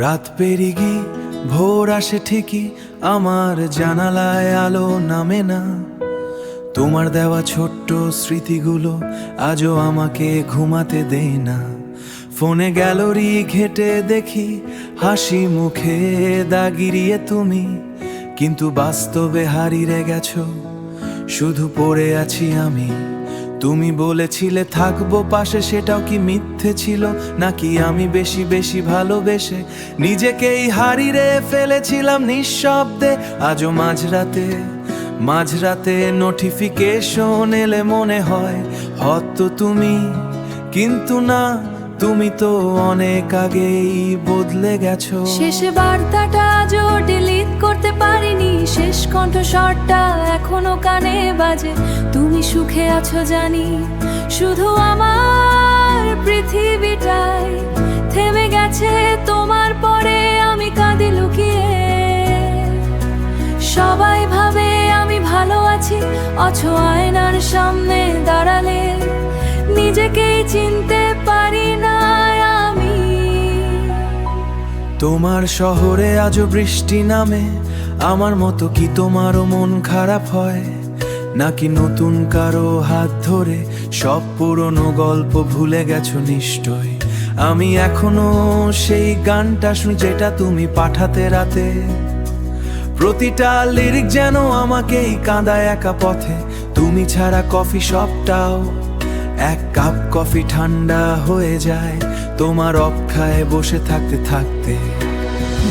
রাত পেরিয়ে ভোর আসে ঠিকই, আমার জানালায় আলো নামে না। তোমার দেওয়া ছোট্ট স্মৃতিগুলো আজও আমাকে ঘুমাতে দেয় না। ফোনে গ্যালারি ঘেটে দেখি হাসি মুখে দাগিরিয়ে তুমি, কিন্তু বাস্তবে হারিয়ে গেছো, শুধু পড়ে আছি আমি। তুমি বলেছিলে থাকবো পাশে, সেটাও কি মিথ্যে ছিল? নাকি আমি বেশি বেশি ভালোবেসে নিজেকেই হারিয়ে ফেলেছিলাম নিঃশব্দে? আজও মাঝরাতে নোটিফিকেশন এলে মনে হয় হয়তো তুমি, কিন্তু না, তুমি তো অনেক আগেই বদলে গেছো। শেষ বার্তাটা আজও ডিলিট করতে পারিনি, শেষ কণ্ঠস্বরটা এখনো কানে বাজে। তুমি সুখে আছো জানি, শুধু আমার পৃথিবীটাই থেমে গেছে তোমার পরে। আমি কাঁদি লুকিয়ে, সবাই ভাবে আমি ভালো আছি, অথচ আয়নার সামনে দাঁড়ালে নিজেকেই চিনতে পারি না আমি। তোমার শহরে আজও বৃষ্টি নামে, আমার মতো কি তোমারও মন খারাপ হয়? নাকি নতুন কারো হাত ধরে সব পুরনো গল্প ভুলে গেছো নিশ্চয়? আমি এখনো সেই গানটা শুনি যেটা তুমি পাঠাতে রাতে। প্রতিটা লিরিক যেন আমাকেই কাঁদায় একা পথে। তুমি ছাড়া কফি শপটাও, এক কাপ কফি ঠান্ডা হয়ে যায় তোমার অপেক্ষায় বসে থাকতে থাকতে।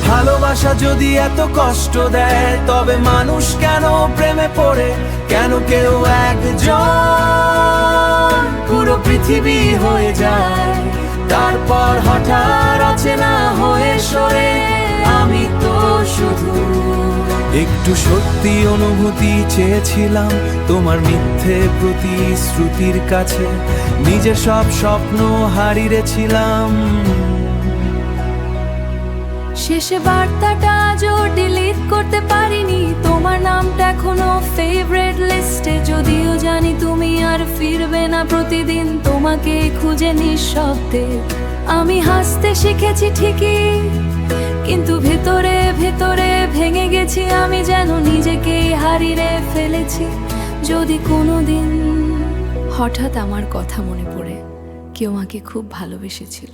ভালোবাসা যদি এত কষ্ট দেয়, তবে মানুষ কেন প্রেমে পড়ে? কেন কেউ একজন পুরো পৃথিবী হয়ে যায়, তারপর হঠাৎ অচেনা হয়ে সরে? আমি তো শুধু একটু সত্যি অনুভূতি চেয়েছিলাম, তোমার মিথ্যে প্রতিশ্রুতির কাছে নিজের সব স্বপ্ন হারিয়েছিলাম। শেষ বার্তাটা আজও ডিলিট করতে পারিনি, তোমার নামটা এখনো ফেভারিট লিস্টে। যদিও জানি তুমি আর ফিরবে না, প্রতিদিন তোমাকে খুঁজে নিঃশব্দে। আমি হাসতে শিখেছি ঠিকই, কিন্তু ভেতরে ভেতরে ভেঙে গেছি আমি, যেন নিজেকেই হারিয়ে ফেলেছি। যদি কোনোদিন হঠাৎ আমার কথা মনে পড়ে, কেউ আমাকে খুব ভালোবেসেছিল।